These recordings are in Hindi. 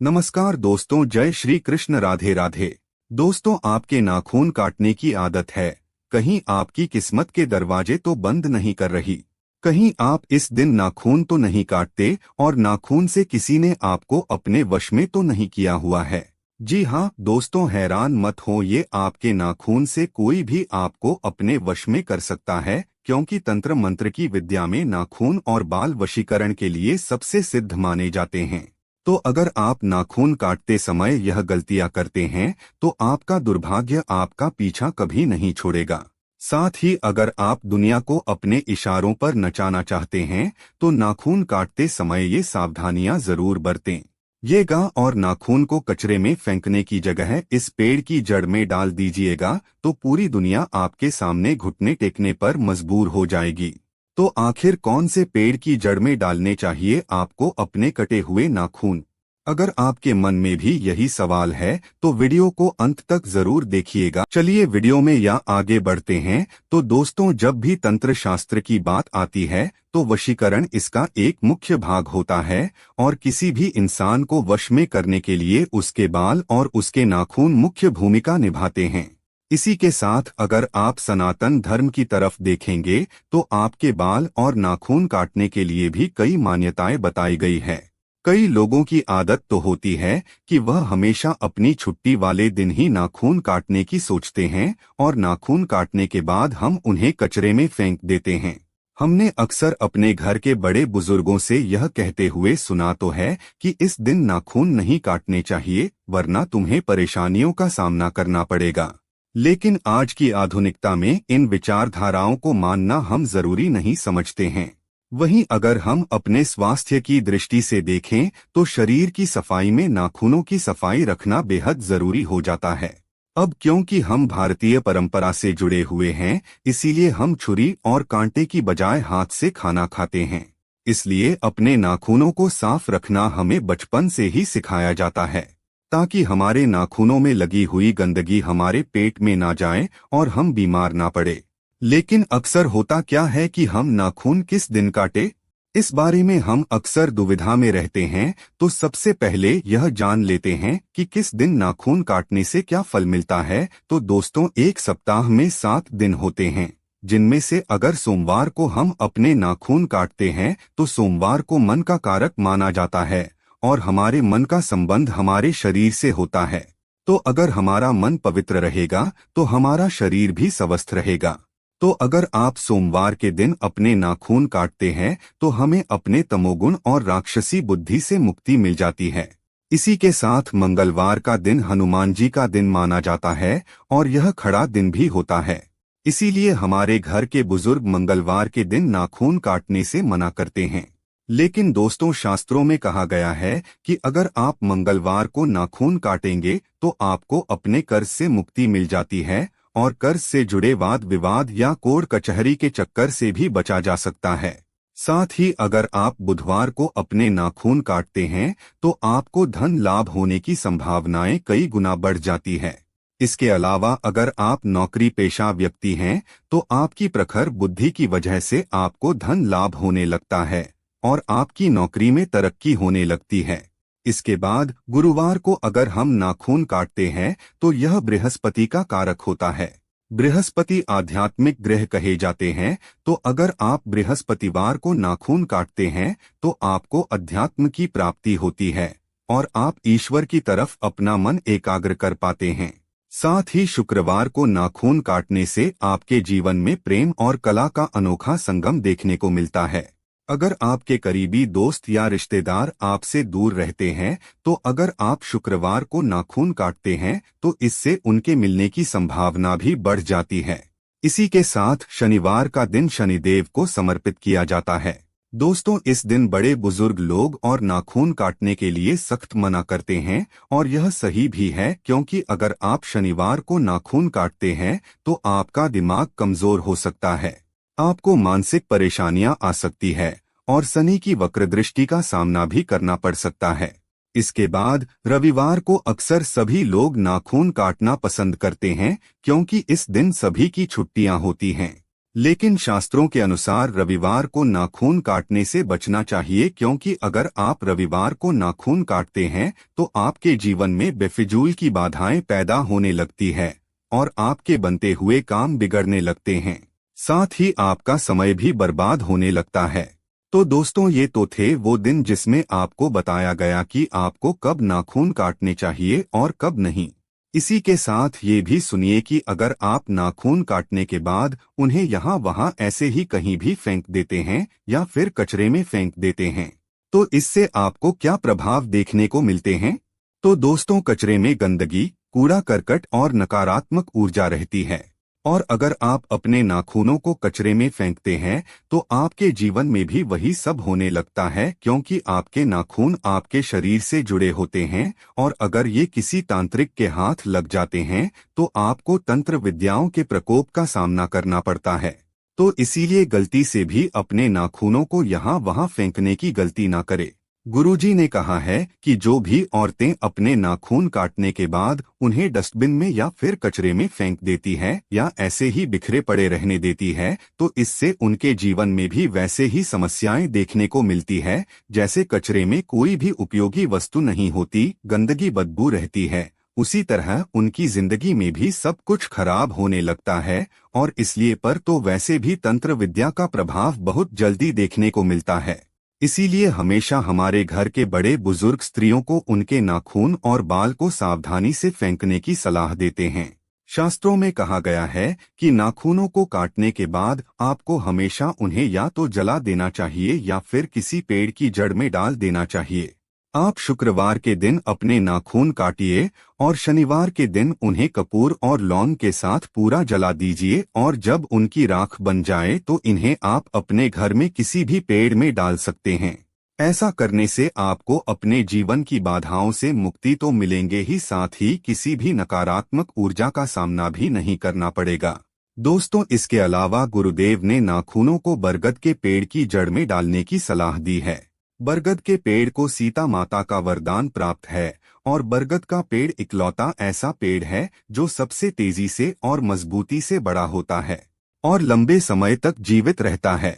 नमस्कार दोस्तों, जय श्री कृष्ण, राधे राधे। दोस्तों, आपके नाखून काटने की आदत है। कहीं आपकी किस्मत के दरवाजे तो बंद नहीं कर रही? कहीं आप इस दिन नाखून तो नहीं काटते और नाखून से किसी ने आपको अपने वश में तो नहीं किया हुआ है? जी हाँ दोस्तों, हैरान मत हो, ये आपके नाखून से कोई भी आपको अपने वश में कर सकता है, क्योंकि तंत्र मंत्र की विद्या में नाखून और बाल वशीकरण के लिए सबसे सिद्ध माने जाते हैं। तो अगर आप नाखून काटते समय यह गलतियां करते हैं तो आपका दुर्भाग्य आपका पीछा कभी नहीं छोड़ेगा। साथ ही अगर आप दुनिया को अपने इशारों पर नचाना चाहते हैं तो नाखून काटते समय ये सावधानियां जरूर बरतें। ये गा और नाखून को कचरे में फेंकने की जगह इस पेड़ की जड़ में डाल दीजिएगा तो पूरी दुनिया आपके सामने घुटने टेकने पर मजबूर हो जाएगी। तो आखिर कौन से पेड़ की जड़ में डालने चाहिए आपको अपने कटे हुए नाखून? अगर आपके मन में भी यही सवाल है तो वीडियो को अंत तक जरूर देखिएगा। चलिए वीडियो में या आगे बढ़ते हैं। तो दोस्तों, जब भी तंत्र शास्त्र की बात आती है तो वशीकरण इसका एक मुख्य भाग होता है और किसी भी इंसान को वश में करने के लिए उसके बाल और उसके नाखून मुख्य भूमिका निभाते हैं। इसी के साथ अगर आप सनातन धर्म की तरफ देखेंगे तो आपके बाल और नाखून काटने के लिए भी कई मान्यताएं बताई गई है। कई लोगों की आदत तो होती है कि वह हमेशा अपनी छुट्टी वाले दिन ही नाखून काटने की सोचते हैं और नाखून काटने के बाद हम उन्हें कचरे में फेंक देते हैं। हमने अक्सर अपने घर के बड़े बुजुर्गों से यह कहते हुए सुना तो है कि इस दिन नाखून नहीं काटने चाहिए, वरना तुम्हें परेशानियों का सामना करना पड़ेगा। लेकिन आज की आधुनिकता में इन विचारधाराओं को मानना हम जरूरी नहीं समझते हैं। वहीं अगर हम अपने स्वास्थ्य की दृष्टि से देखें तो शरीर की सफाई में नाखूनों की सफाई रखना बेहद जरूरी हो जाता है। अब क्योंकि हम भारतीय परंपरा से जुड़े हुए हैं, इसीलिए हम छुरी और कांटे की बजाय हाथ से खाना खाते हैं। इसलिए अपने नाखूनों को साफ रखना हमें बचपन से ही सिखाया जाता है, ताकि हमारे नाखूनों में लगी हुई गंदगी हमारे पेट में ना जाए और हम बीमार ना पड़े। लेकिन अक्सर होता क्या है कि हम नाखून किस दिन काटे, इस बारे में हम अक्सर दुविधा में रहते हैं। तो सबसे पहले यह जान लेते हैं कि किस दिन नाखून काटने से क्या फल मिलता है। तो दोस्तों, एक सप्ताह में 7 दिन होते हैं, जिनमें से अगर सोमवार को हम अपने नाखून काटते हैं तो सोमवार को मन का कारक माना जाता है और हमारे मन का संबंध हमारे शरीर से होता है। तो अगर हमारा मन पवित्र रहेगा तो हमारा शरीर भी स्वस्थ रहेगा। तो अगर आप सोमवार के दिन अपने नाखून काटते हैं तो हमें अपने तमोगुण और राक्षसी बुद्धि से मुक्ति मिल जाती है। इसी के साथ मंगलवार का दिन हनुमान जी का दिन माना जाता है और यह खड़ा दिन भी होता है। इसीलिए हमारे घर के बुजुर्ग मंगलवार के दिन नाखून काटने से मना करते हैं। लेकिन दोस्तों, शास्त्रों में कहा गया है कि अगर आप मंगलवार को नाखून काटेंगे तो आपको अपने कर्ज से मुक्ति मिल जाती है और कर्ज से जुड़े वाद विवाद या कोर्ट कचहरी के चक्कर से भी बचा जा सकता है। साथ ही अगर आप बुधवार को अपने नाखून काटते हैं तो आपको धन लाभ होने की संभावनाएं कई गुना बढ़ जाती है। इसके अलावा अगर आप नौकरी पेशा व्यक्ति हैं तो आपकी प्रखर बुद्धि की वजह से आपको धन लाभ होने लगता है और आपकी नौकरी में तरक्की होने लगती है। इसके बाद गुरुवार को अगर हम नाखून काटते हैं तो यह बृहस्पति का कारक होता है। बृहस्पति आध्यात्मिक ग्रह कहे जाते हैं। तो अगर आप बृहस्पतिवार को नाखून काटते हैं तो आपको अध्यात्म की प्राप्ति होती है और आप ईश्वर की तरफ अपना मन एकाग्र कर पाते हैं। साथ ही शुक्रवार को नाखून काटने से आपके जीवन में प्रेम और कला का अनोखा संगम देखने को मिलता है। अगर आपके करीबी दोस्त या रिश्तेदार आपसे दूर रहते हैं तो अगर आप शुक्रवार को नाखून काटते हैं तो इससे उनके मिलने की संभावना भी बढ़ जाती है। इसी के साथ शनिवार का दिन शनिदेव को समर्पित किया जाता है। दोस्तों, इस दिन बड़े बुजुर्ग लोग और नाखून काटने के लिए सख्त मना करते हैं और यह सही भी है, क्योंकि अगर आप शनिवार को नाखून काटते हैं तो आपका दिमाग कमजोर हो सकता है, आपको मानसिक परेशानियां आ सकती है और शनि की वक्र दृष्टि का सामना भी करना पड़ सकता है। इसके बाद रविवार को अक्सर सभी लोग नाखून काटना पसंद करते हैं, क्योंकि इस दिन सभी की छुट्टियां होती हैं। लेकिन शास्त्रों के अनुसार रविवार को नाखून काटने से बचना चाहिए, क्योंकि अगर आप रविवार को नाखून काटते हैं तो आपके जीवन में बेफिजूल की बाधाएं पैदा होने लगती है और आपके बनते हुए काम बिगड़ने लगते हैं। साथ ही आपका समय भी बर्बाद होने लगता है। तो दोस्तों, ये तो थे वो दिन जिसमें आपको बताया गया कि आपको कब नाखून काटने चाहिए और कब नहीं। इसी के साथ ये भी सुनिए कि अगर आप नाखून काटने के बाद उन्हें यहाँ वहाँ ऐसे ही कहीं भी फेंक देते हैं या फिर कचरे में फेंक देते हैं तो इससे आपको क्या प्रभाव देखने को मिलते हैं। तो दोस्तों, कचरे में गंदगी, कूड़ा करकट और नकारात्मक ऊर्जा रहती है, और अगर आप अपने नाखूनों को कचरे में फेंकते हैं तो आपके जीवन में भी वही सब होने लगता है, क्योंकि आपके नाखून आपके शरीर से जुड़े होते हैं और अगर ये किसी तांत्रिक के हाथ लग जाते हैं तो आपको तंत्र विद्याओं के प्रकोप का सामना करना पड़ता है। तो इसीलिए गलती से भी अपने नाखूनों को यहाँ वहाँ फेंकने की गलती ना करे। गुरुजी ने कहा है कि जो भी औरतें अपने नाखून काटने के बाद उन्हें डस्टबिन में या फिर कचरे में फेंक देती है या ऐसे ही बिखरे पड़े रहने देती है तो इससे उनके जीवन में भी वैसे ही समस्याएं देखने को मिलती है, जैसे कचरे में कोई भी उपयोगी वस्तु नहीं होती, गंदगी बदबू रहती है, उसी तरह उनकी जिंदगी में भी सब कुछ खराब होने लगता है। और इसलिए पर तो वैसे भी तंत्र विद्या का प्रभाव बहुत जल्दी देखने को मिलता है। इसीलिए हमेशा हमारे घर के बड़े बुजुर्ग स्त्रियों को उनके नाखून और बाल को सावधानी से फेंकने की सलाह देते हैं। शास्त्रों में कहा गया है कि नाखूनों को काटने के बाद आपको हमेशा उन्हें या तो जला देना चाहिए या फिर किसी पेड़ की जड़ में डाल देना चाहिए। आप शुक्रवार के दिन अपने नाखून काटिए और शनिवार के दिन उन्हें कपूर और लौंग के साथ पूरा जला दीजिए, और जब उनकी राख बन जाए तो इन्हें आप अपने घर में किसी भी पेड़ में डाल सकते हैं। ऐसा करने से आपको अपने जीवन की बाधाओं से मुक्ति तो मिलेंगे ही, साथ ही किसी भी नकारात्मक ऊर्जा का सामना भी नहीं करना पड़ेगा। दोस्तों, इसके अलावा गुरुदेव ने नाखूनों को बरगद के पेड़ की जड़ में डालने की सलाह दी है। बरगद के पेड़ को सीता माता का वरदान प्राप्त है और बरगद का पेड़ इकलौता ऐसा पेड़ है जो सबसे तेजी से और मजबूती से बड़ा होता है और लंबे समय तक जीवित रहता है।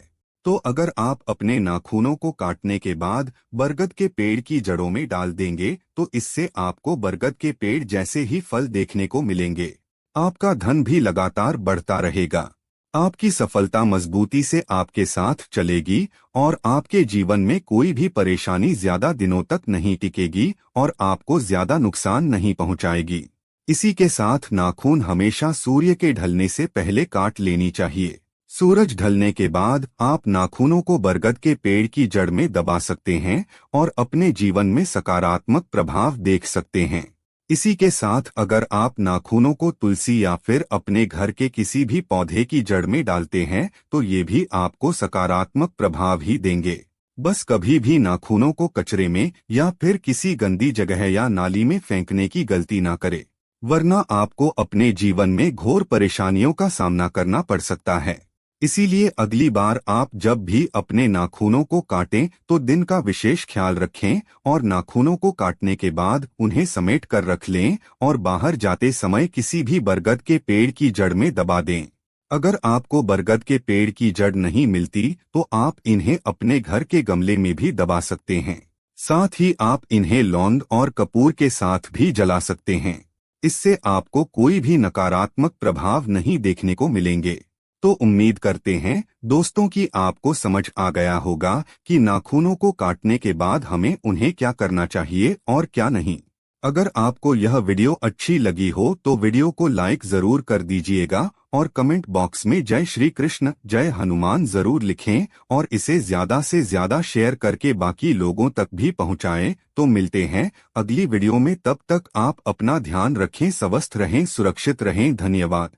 तो अगर आप अपने नाखूनों को काटने के बाद बरगद के पेड़ की जड़ों में डाल देंगे तो इससे आपको बरगद के पेड़ जैसे ही फल देखने को मिलेंगे। आपका धन भी लगातार बढ़ता रहेगा, आपकी सफलता मजबूती से आपके साथ चलेगी और आपके जीवन में कोई भी परेशानी ज्यादा दिनों तक नहीं टिकेगी और आपको ज्यादा नुकसान नहीं पहुंचाएगी। इसी के साथ नाखून हमेशा सूर्य के ढलने से पहले काट लेनी चाहिए। सूरज ढलने के बाद आप नाखूनों को बरगद के पेड़ की जड़ में दबा सकते हैं और अपने जीवन में सकारात्मक प्रभाव देख सकते हैं। इसी के साथ अगर आप नाखूनों को तुलसी या फिर अपने घर के किसी भी पौधे की जड़ में डालते हैं तो ये भी आपको सकारात्मक प्रभाव ही देंगे। बस कभी भी नाखूनों को कचरे में या फिर किसी गंदी जगह या नाली में फेंकने की गलती ना करें, वरना आपको अपने जीवन में घोर परेशानियों का सामना करना पड़ सकता है। इसीलिए अगली बार आप जब भी अपने नाखूनों को काटें तो दिन का विशेष ख्याल रखें और नाखूनों को काटने के बाद उन्हें समेट कर रख लें और बाहर जाते समय किसी भी बरगद के पेड़ की जड़ में दबा दें। अगर आपको बरगद के पेड़ की जड़ नहीं मिलती तो आप इन्हें अपने घर के गमले में भी दबा सकते हैं। साथ ही आप इन्हें लौंग और कपूर के साथ भी जला सकते हैं। इससे आपको कोई भी नकारात्मक प्रभाव नहीं देखने को मिलेंगे। तो उम्मीद करते हैं दोस्तों कि आपको समझ आ गया होगा कि नाखूनों को काटने के बाद हमें उन्हें क्या करना चाहिए और क्या नहीं। अगर आपको यह वीडियो अच्छी लगी हो तो वीडियो को लाइक जरूर कर दीजिएगा और कमेंट बॉक्स में जय श्री कृष्ण, जय हनुमान जरूर लिखें और इसे ज्यादा से ज्यादा शेयर करके बाकी लोगों तक भी पहुंचाएं। तो मिलते हैं अगली वीडियो में, तब तक आप अपना ध्यान रखें, स्वस्थ रहें, सुरक्षित रहें। धन्यवाद।